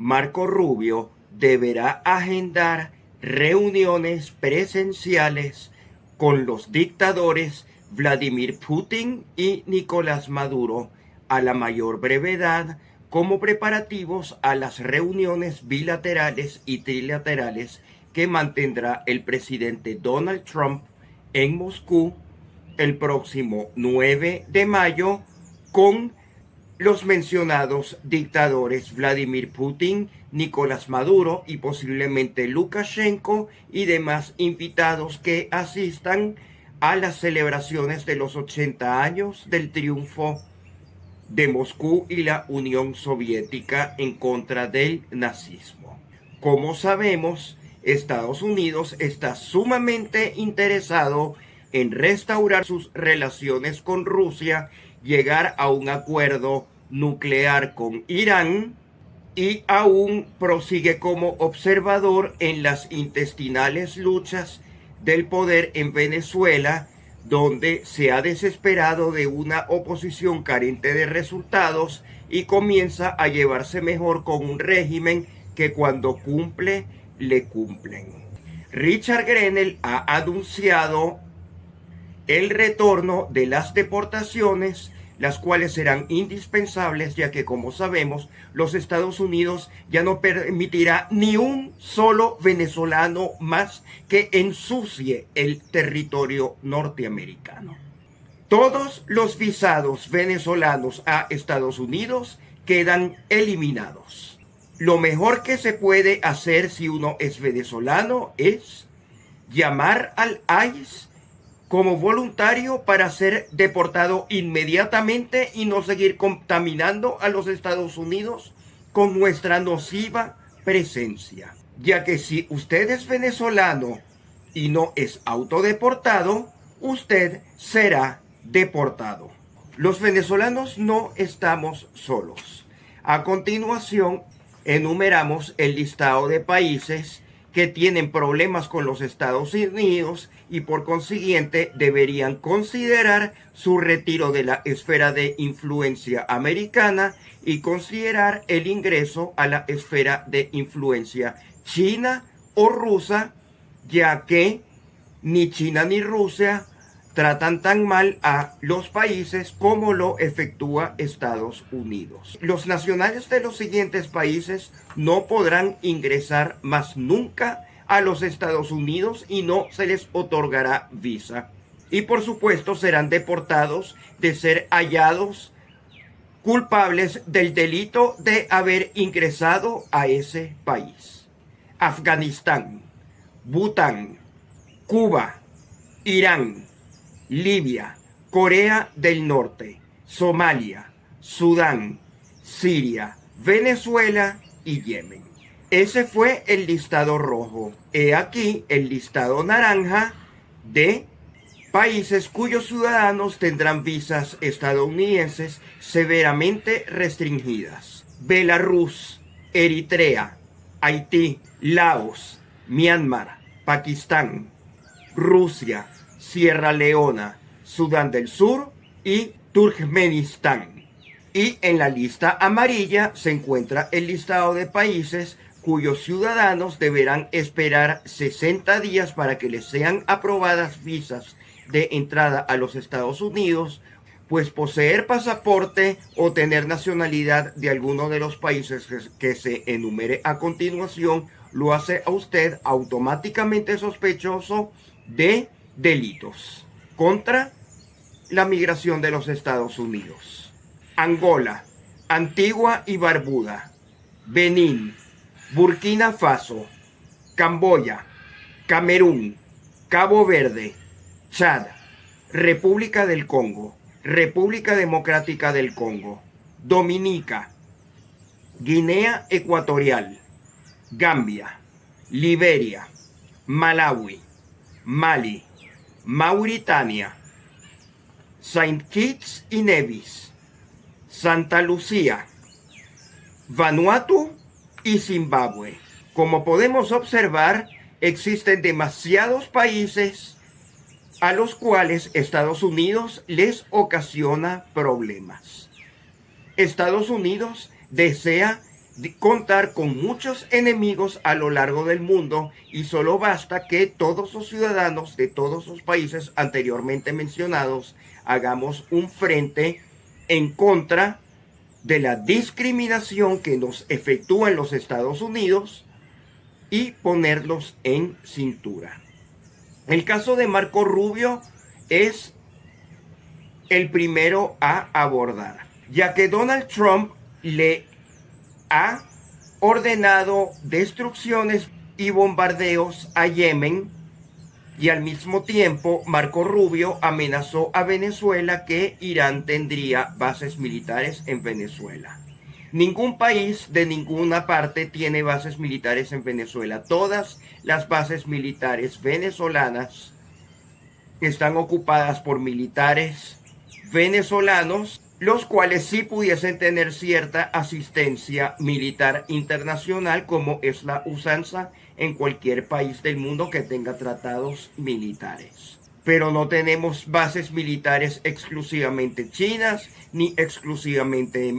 Marco Rubio deberá agendar reuniones presenciales con los dictadores Vladimir Putin y Nicolás Maduro a la mayor brevedad como preparativos a las reuniones bilaterales y trilaterales que mantendrá el presidente Donald Trump en Moscú el próximo 9 de mayo con los mencionados dictadores Vladimir Putin, Nicolás Maduro y posiblemente Lukashenko y demás invitados que asistan a las celebraciones de los 80 años del triunfo de Moscú y la Unión Soviética en contra del nazismo. Como sabemos, Estados Unidos está sumamente interesado en restaurar sus relaciones con Rusia, llegar a un acuerdo nuclear con Irán y aún prosigue como observador en las intestinales luchas del poder en Venezuela, donde se ha desesperado de una oposición carente de resultados y comienza a llevarse mejor con un régimen que cuando cumple, le cumplen. Richard Grenell ha anunciado el retorno de las deportaciones, las cuales serán indispensables, ya que, como sabemos, los Estados Unidos ya no permitirá ni un solo venezolano más que ensucie el territorio norteamericano. Todos los visados venezolanos a Estados Unidos quedan eliminados. Lo mejor que se puede hacer si uno es venezolano es llamar al ICE como voluntario para ser deportado inmediatamente y no seguir contaminando a los Estados Unidos con nuestra nociva presencia. Ya que si usted es venezolano y no es autodeportado, usted será deportado. Los venezolanos no estamos solos. A continuación, enumeramos el listado de países que tienen problemas con los Estados Unidos y por consiguiente deberían considerar su retiro de la esfera de influencia americana y considerar el ingreso a la esfera de influencia china o rusa, ya que ni China ni Rusia tratan tan mal a los países como lo efectúa Estados Unidos. Los nacionales de los siguientes países no podrán ingresar más nunca a los Estados Unidos y no se les otorgará visa. Y por supuesto serán deportados de ser hallados culpables del delito de haber ingresado a ese país. Afganistán, Bután, Cuba, Irán, Libia, Corea del Norte, Somalia, Sudán, Siria, Venezuela y Yemen. Ese fue el listado rojo. He aquí el listado naranja de países cuyos ciudadanos tendrán visas estadounidenses severamente restringidas. Belarus, Eritrea, Haití, Laos, Myanmar, Pakistán, Rusia, Sierra Leona, Sudán del Sur y Turkmenistán. Y en la lista amarilla se encuentra el listado de países cuyos ciudadanos deberán esperar 60 días para que les sean aprobadas visas de entrada a los Estados Unidos, pues poseer pasaporte o tener nacionalidad de alguno de los países que se enumere a continuación lo hace a usted automáticamente sospechoso de delitos contra la migración de los Estados Unidos. Angola, Antigua y Barbuda, Benín, Burkina Faso, Camboya, Camerún, Cabo Verde, Chad, República del Congo, República Democrática del Congo, Dominica, Guinea Ecuatorial, Gambia, Liberia, Malawi, Mali, Mauritania, Saint Kitts y Nevis, Santa Lucía, Vanuatu y Zimbabue. Como podemos observar, existen demasiados países a los cuales Estados Unidos les ocasiona problemas. Estados Unidos desea contar con muchos enemigos a lo largo del mundo y solo basta que todos los ciudadanos de todos los países anteriormente mencionados hagamos un frente en contra de la discriminación que nos efectúan los Estados Unidos y ponerlos en cintura. El caso de Marco Rubio es el primero a abordar, ya que Donald Trump le ha ordenado destrucciones y bombardeos a Yemen y al mismo tiempo Marco Rubio amenazó a Venezuela que Irán tendría bases militares en Venezuela. Ningún país de ninguna parte tiene bases militares en Venezuela. Todas las bases militares venezolanas están ocupadas por militares venezolanos, los cuales sí pudiesen tener cierta asistencia militar internacional, como es la usanza en cualquier país del mundo que tenga tratados militares. Pero no tenemos bases militares exclusivamente chinas, ni exclusivamente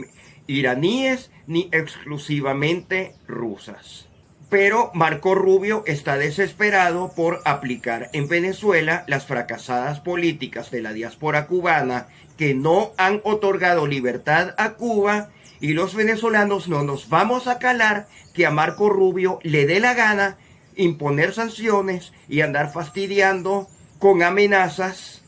iraníes, ni exclusivamente rusas. Pero Marco Rubio está desesperado por aplicar en Venezuela las fracasadas políticas de la diáspora cubana que no han otorgado libertad a Cuba, y los venezolanos no nos vamos a calar que a Marco Rubio le dé la gana imponer sanciones y andar fastidiando con amenazas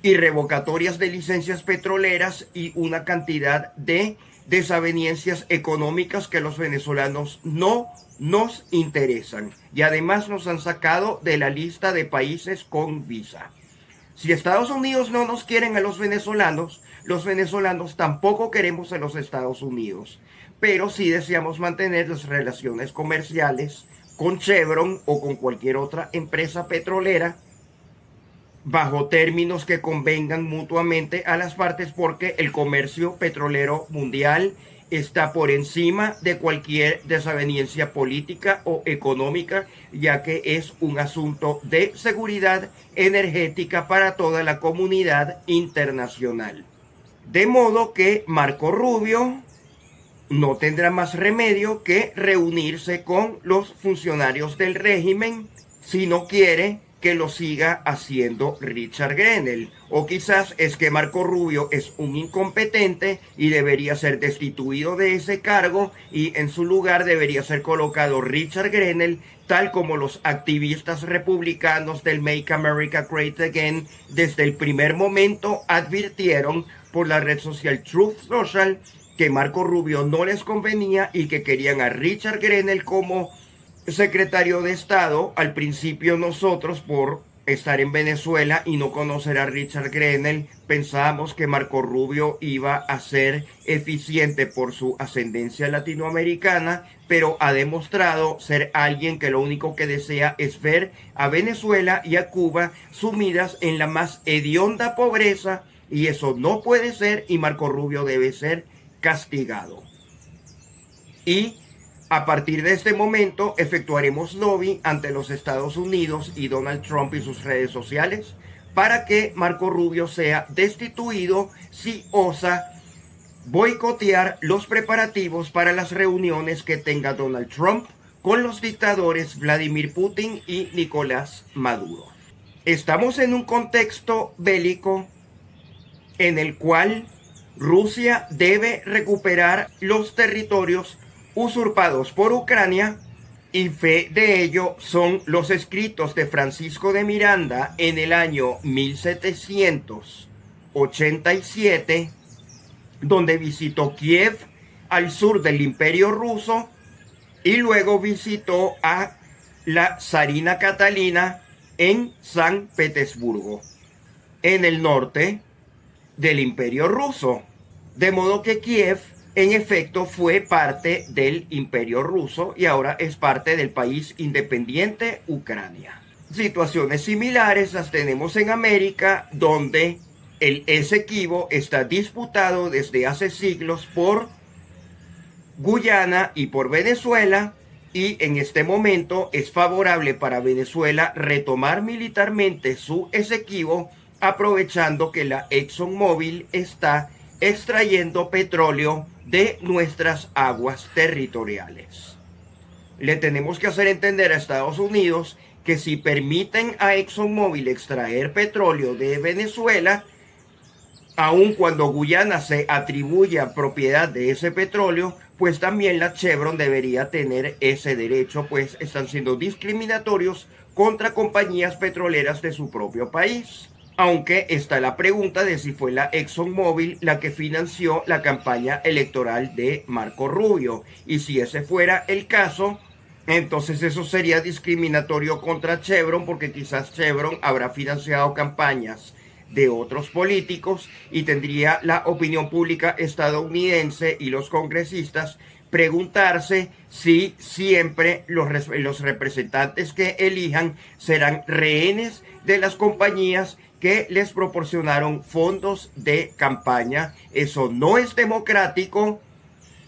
y revocatorias de licencias petroleras y una cantidad de desavenencias económicas que los venezolanos no nos interesan, y además nos han sacado de la lista de países con visa. Si Estados Unidos no nos quieren a los venezolanos tampoco queremos a los Estados Unidos, pero sí deseamos mantener las relaciones comerciales con Chevron o con cualquier otra empresa petrolera bajo términos que convengan mutuamente a las partes, porque el comercio petrolero mundial está por encima de cualquier desaveniencia política o económica, ya que es un asunto de seguridad energética para toda la comunidad internacional. De modo que Marco Rubio no tendrá más remedio que reunirse con los funcionarios del régimen si no quiere que lo siga haciendo Richard Grenell. O quizás es que Marco Rubio es un incompetente y debería ser destituido de ese cargo, y en su lugar debería ser colocado Richard Grenell, tal como los activistas republicanos del Make America Great Again desde el primer momento advirtieron por la red social Truth Social que Marco Rubio no les convenía y que querían a Richard Grenell como secretario de Estado. Al principio nosotros, por estar en Venezuela y no conocer a Richard Grenell, pensábamos que Marco Rubio iba a ser eficiente por su ascendencia latinoamericana, pero ha demostrado ser alguien que lo único que desea es ver a Venezuela y a Cuba sumidas en la más hedionda pobreza, y eso no puede ser, y Marco Rubio debe ser castigado. Y a partir de este momento efectuaremos lobby ante los Estados Unidos y Donald Trump y sus redes sociales para que Marco Rubio sea destituido si osa boicotear los preparativos para las reuniones que tenga Donald Trump con los dictadores Vladimir Putin y Nicolás Maduro. Estamos en un contexto bélico en el cual Rusia debe recuperar los territorios usurpados por Ucrania, y fe de ello son los escritos de Francisco de Miranda en el año 1787, donde visitó Kiev, al sur del Imperio Ruso, y luego visitó a la zarina Catalina en San Petersburgo, en el norte del Imperio Ruso. De modo que Kiev en efecto fue parte del Imperio Ruso y ahora es parte del país independiente Ucrania. Situaciones similares las tenemos en América, donde el Esequibo está disputado desde hace siglos por Guyana y por Venezuela, y en este momento es favorable para Venezuela retomar militarmente su Esequibo, aprovechando que la ExxonMobil está extrayendo petróleo de nuestras aguas territoriales. Le tenemos que hacer entender a Estados Unidos que si permiten a ExxonMobil extraer petróleo de Venezuela, aun cuando Guyana se atribuya propiedad de ese petróleo, pues también la Chevron debería tener ese derecho, pues están siendo discriminatorios contra compañías petroleras de su propio país. Aunque está la pregunta de si fue la ExxonMobil la que financió la campaña electoral de Marco Rubio. Y si ese fuera el caso, entonces eso sería discriminatorio contra Chevron, porque quizás Chevron habrá financiado campañas de otros políticos y tendría la opinión pública estadounidense y los congresistas preguntarse si siempre los representantes que elijan serán rehenes de las compañías que les proporcionaron fondos de campaña. Eso no es democrático.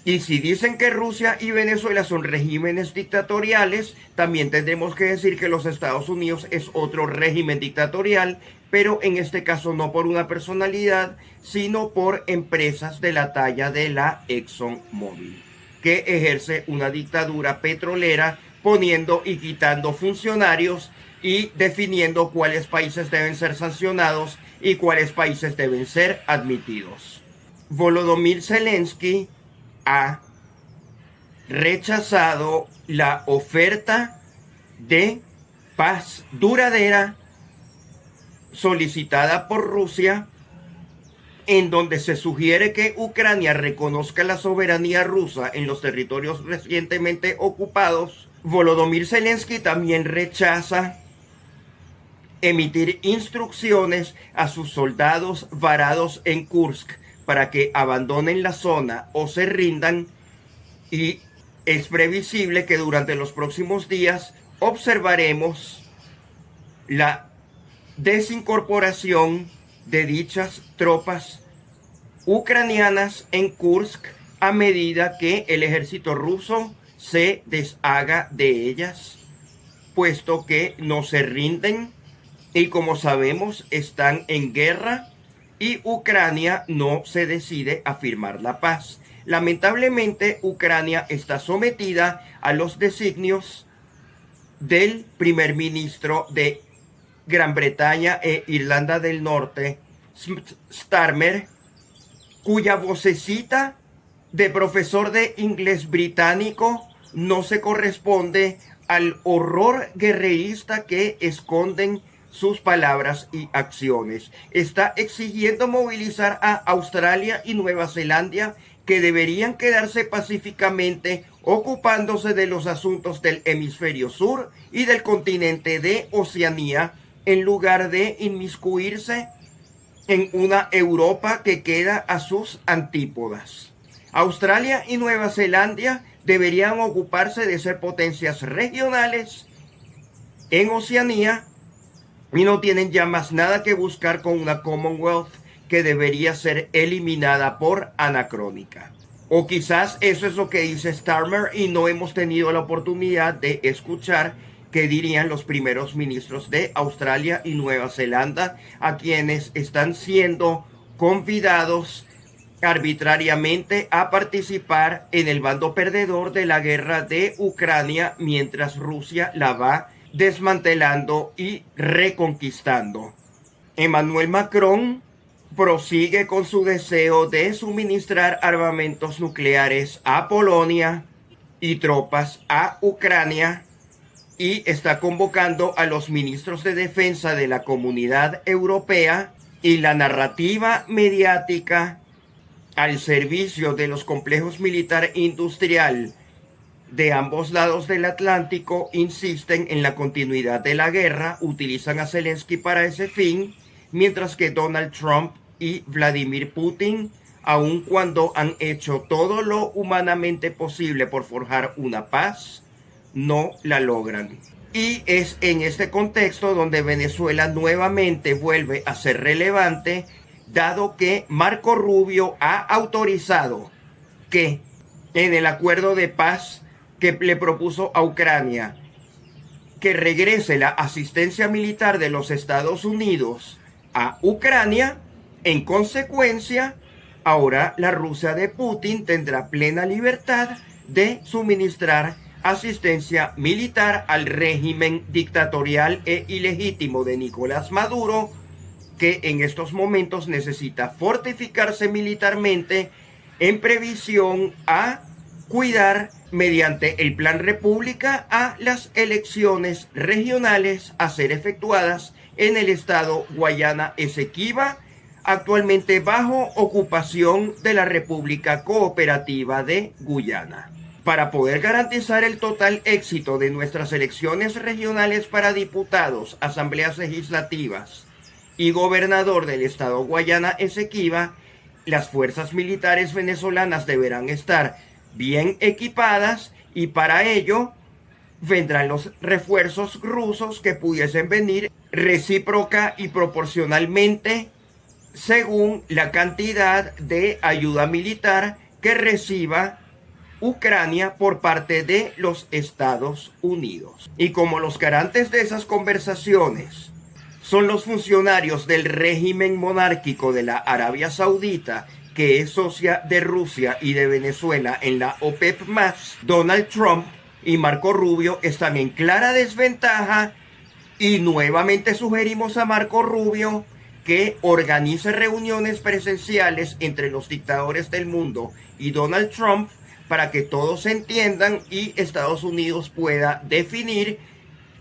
Y si dicen que Rusia y Venezuela son regímenes dictatoriales, también tendremos que decir que los Estados Unidos es otro régimen dictatorial, pero en este caso no por una personalidad, sino por empresas de la talla de la ExxonMobil, que ejerce una dictadura petrolera poniendo y quitando funcionarios y definiendo cuáles países deben ser sancionados y cuáles países deben ser admitidos. Volodymyr Zelensky ha rechazado la oferta de paz duradera solicitada por Rusia, en donde se sugiere que Ucrania reconozca la soberanía rusa en los territorios recientemente ocupados. Volodymyr Zelensky también rechaza emitir instrucciones a sus soldados varados en Kursk para que abandonen la zona o se rindan, y es previsible que durante los próximos días observaremos la desincorporación de dichas tropas ucranianas en Kursk a medida que el ejército ruso se deshaga de ellas, puesto que no se rinden y, como sabemos, están en guerra y Ucrania no se decide a firmar la paz. Lamentablemente, Ucrania está sometida a los designios del primer ministro de Gran Bretaña e Irlanda del Norte, Starmer, cuya vocecita de profesor de inglés británico no se corresponde al horror guerrerista que esconden sus palabras y acciones. Está exigiendo movilizar a Australia y Nueva Zelanda, que deberían quedarse pacíficamente ocupándose de los asuntos del hemisferio sur y del continente de Oceanía, en lugar de inmiscuirse en una Europa que queda a sus antípodas. Australia y Nueva Zelanda deberían ocuparse de ser potencias regionales en Oceanía y no tienen ya más nada que buscar con una Commonwealth que debería ser eliminada por anacrónica. O quizás eso es lo que dice Starmer y no hemos tenido la oportunidad de escuchar qué dirían los primeros ministros de Australia y Nueva Zelanda, a quienes están siendo convidados arbitrariamente a participar en el bando perdedor de la guerra de Ucrania, mientras Rusia la va desmantelando y reconquistando. Emmanuel Macron prosigue con su deseo de suministrar armamentos nucleares a Polonia y tropas a Ucrania, y está convocando a los ministros de defensa de la Comunidad Europea, y la narrativa mediática al servicio de los complejos militar industrial de ambos lados del Atlántico insisten en la continuidad de la guerra, utilizan a Zelensky para ese fin, mientras que Donald Trump y Vladimir Putin, aun cuando han hecho todo lo humanamente posible por forjar una paz, no la logran. Y es en este contexto donde Venezuela nuevamente vuelve a ser relevante, dado que Marco Rubio ha autorizado que en el acuerdo de paz que le propuso a Ucrania, que regrese la asistencia militar de los Estados Unidos a Ucrania. En consecuencia, ahora la Rusia de Putin tendrá plena libertad de suministrar asistencia militar al régimen dictatorial e ilegítimo de Nicolás Maduro, que en estos momentos necesita fortificarse militarmente en previsión a cuidar mediante el Plan República a las elecciones regionales a ser efectuadas en el estado Guayana Esequiba, actualmente bajo ocupación de la República Cooperativa de Guyana. Para poder garantizar el total éxito de nuestras elecciones regionales para diputados, asambleas legislativas y gobernador del estado Guayana Esequiba, las fuerzas militares venezolanas deberán estar bien equipadas y para ello vendrán los refuerzos rusos que pudiesen venir recíproca y proporcionalmente según la cantidad de ayuda militar que reciba Ucrania por parte de los Estados Unidos. Y como los garantes de esas conversaciones son los funcionarios del régimen monárquico de la Arabia Saudita, que es socia de Rusia y de Venezuela en la OPEP+, Donald Trump y Marco Rubio están en clara desventaja y nuevamente sugerimos a Marco Rubio que organice reuniones presenciales entre los dictadores del mundo y Donald Trump para que todos se entiendan y Estados Unidos pueda definir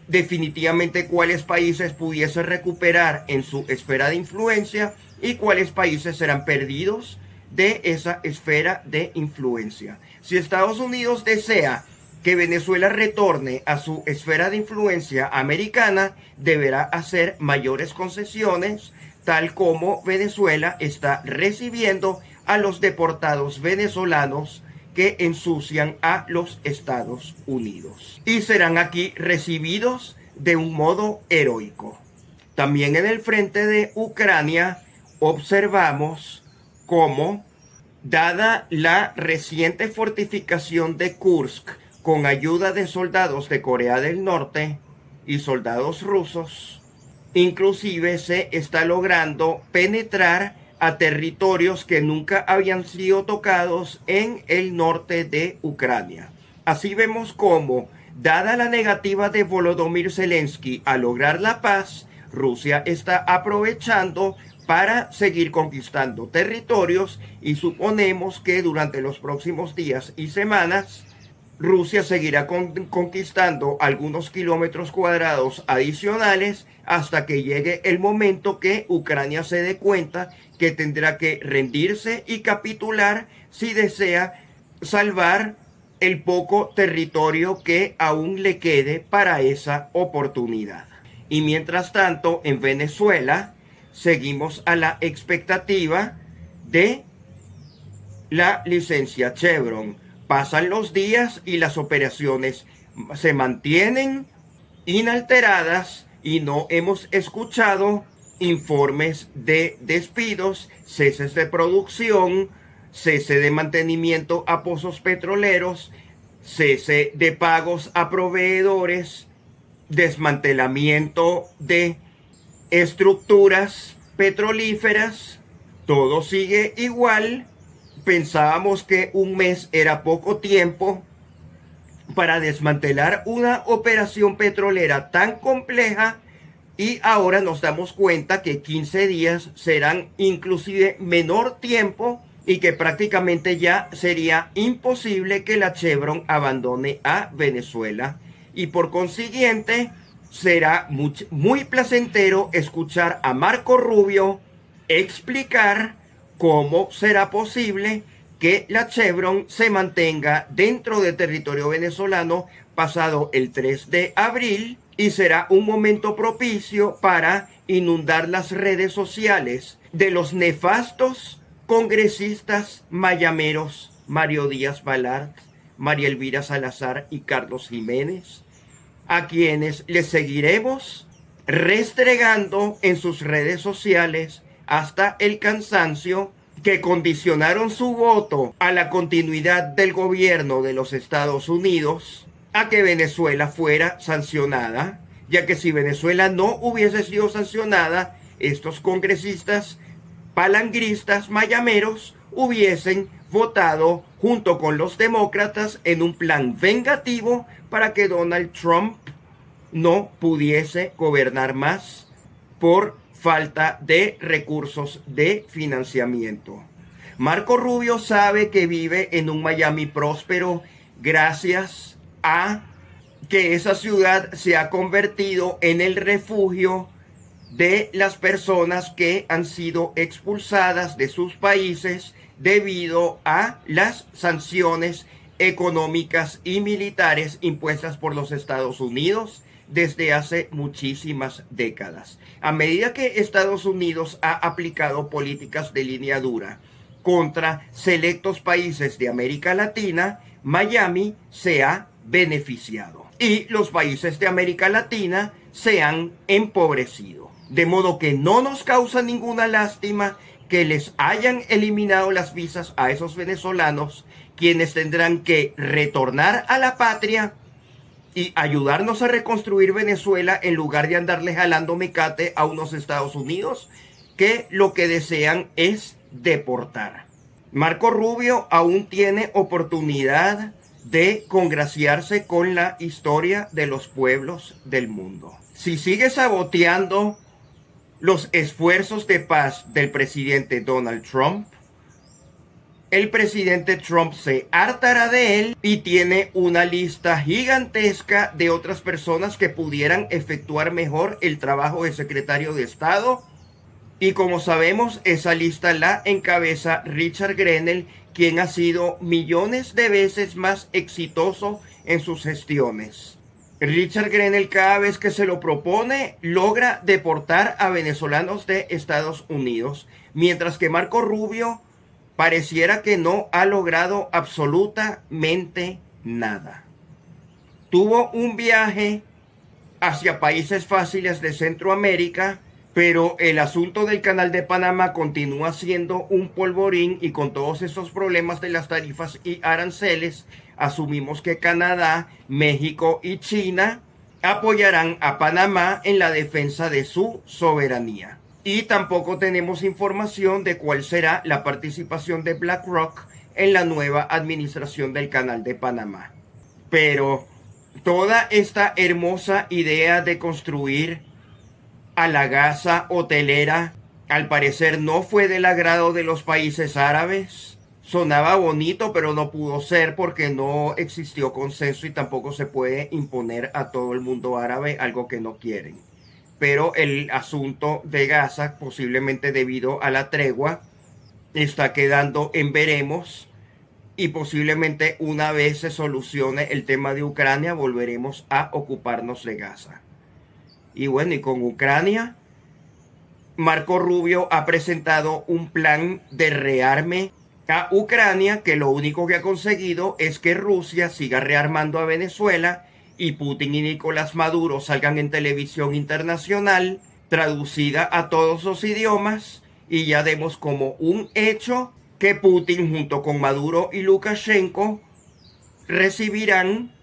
definitivamente cuáles países pudiese recuperar en su esfera de influencia y cuáles países serán perdidos de esa esfera de influencia. Si Estados Unidos desea que Venezuela retorne a su esfera de influencia americana, deberá hacer mayores concesiones, tal como Venezuela está recibiendo a los deportados venezolanos que ensucian a los Estados Unidos. Y serán aquí recibidos de un modo heroico. También en el frente de Ucrania observamos cómo, dada la reciente fortificación de Kursk con ayuda de soldados de Corea del Norte y soldados rusos, inclusive se está logrando penetrar a territorios que nunca habían sido tocados en el norte de Ucrania. Así vemos cómo, dada la negativa de Volodymyr Zelensky a lograr la paz, Rusia está aprovechando para seguir conquistando territorios y suponemos que durante los próximos días y semanas Rusia seguirá conquistando algunos kilómetros cuadrados adicionales hasta que llegue el momento que Ucrania se dé cuenta que tendrá que rendirse y capitular si desea salvar el poco territorio que aún le quede para esa oportunidad. Y mientras tanto, en Venezuela, seguimos a la expectativa de la licencia Chevron. Pasan los días y las operaciones se mantienen inalteradas y no hemos escuchado informes de despidos, ceses de producción, cese de mantenimiento a pozos petroleros, cese de pagos a proveedores, desmantelamiento de estructuras petrolíferas. Todo sigue igual. Pensábamos que un mes era poco tiempo para desmantelar una operación petrolera tan compleja y ahora nos damos cuenta que 15 días serán inclusive menor tiempo y que prácticamente ya sería imposible que la Chevron abandone a Venezuela y por consiguiente será muy placentero escuchar a Marco Rubio explicar cómo será posible que la Chevron se mantenga dentro del territorio venezolano pasado el 3 de abril y será un momento propicio para inundar las redes sociales de los nefastos congresistas mayameros Mario Díaz Balart, María Elvira Salazar y Carlos Jiménez, a quienes les seguiremos restregando en sus redes sociales hasta el cansancio, que condicionaron su voto a la continuidad del gobierno de los Estados Unidos a que Venezuela fuera sancionada, ya que si Venezuela no hubiese sido sancionada, estos congresistas palangristas mayameros hubiesen votado junto con los demócratas en un plan vengativo para que Donald Trump no pudiese gobernar más por falta de recursos de financiamiento. Marco Rubio sabe que vive en un Miami próspero gracias a que esa ciudad se ha convertido en el refugio de las personas que han sido expulsadas de sus países debido a las sanciones económicas y militares impuestas por los Estados Unidos desde hace muchísimas décadas. A medida que Estados Unidos ha aplicado políticas de línea dura contra selectos países de América Latina, Miami se ha beneficiado y los países de América Latina se han empobrecido. De modo que no nos causa ninguna lástima que les hayan eliminado las visas a esos venezolanos, quienes tendrán que retornar a la patria y ayudarnos a reconstruir Venezuela en lugar de andarle jalando mecate a unos Estados Unidos que lo que desean es deportar. Marco Rubio aún tiene oportunidad de congraciarse con la historia de los pueblos del mundo. Si sigue saboteando los esfuerzos de paz del presidente Donald Trump, el presidente Trump se hartará de él y tiene una lista gigantesca de otras personas que pudieran efectuar mejor el trabajo de secretario de Estado. Y como sabemos, esa lista la encabeza Richard Grenell, quien ha sido millones de veces más exitoso en sus gestiones. Richard Grenell, cada vez que se lo propone, logra deportar a venezolanos de Estados Unidos, mientras que Marco Rubio pareciera que no ha logrado absolutamente nada. Tuvo un viaje hacia países fáciles de Centroamérica, pero el asunto del Canal de Panamá continúa siendo un polvorín, y con todos esos problemas de las tarifas y aranceles, asumimos que Canadá, México y China apoyarán a Panamá en la defensa de su soberanía. Y tampoco tenemos información de cuál será la participación de BlackRock en la nueva administración del Canal de Panamá. Pero toda esta hermosa idea de construir a la Gaza hotelera, al parecer no fue del agrado de los países árabes. Sonaba bonito, pero no pudo ser porque no existió consenso y tampoco se puede imponer a todo el mundo árabe algo que no quieren. Pero el asunto de Gaza, posiblemente debido a la tregua, está quedando en veremos, y posiblemente una vez se solucione el tema de Ucrania, volveremos a ocuparnos de Gaza. Y bueno, y con Ucrania, Marco Rubio ha presentado un plan de rearme a Ucrania, que lo único que ha conseguido es que Rusia siga rearmando a Venezuela y Putin y Nicolás Maduro salgan en televisión internacional, traducida a todos los idiomas, y ya demos como un hecho que Putin junto con Maduro y Lukashenko recibirán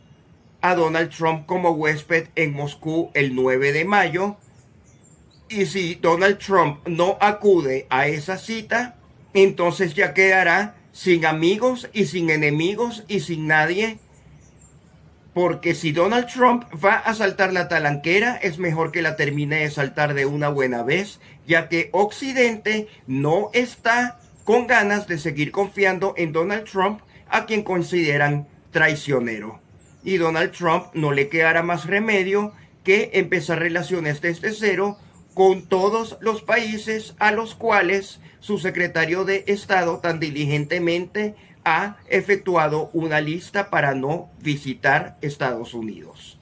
a Donald Trump como huésped en Moscú el 9 de mayo. Y si Donald Trump no acude a esa cita, entonces ya quedará sin amigos y sin enemigos y sin nadie. Porque si Donald Trump va a saltar la talanquera, es mejor que la termine de saltar de una buena vez, ya que Occidente no está con ganas de seguir confiando en Donald Trump, a quien consideran traicionero. Y Donald Trump no le quedará más remedio que empezar relaciones desde cero con todos los países a los cuales su secretario de Estado tan diligentemente ha efectuado una lista para no visitar Estados Unidos.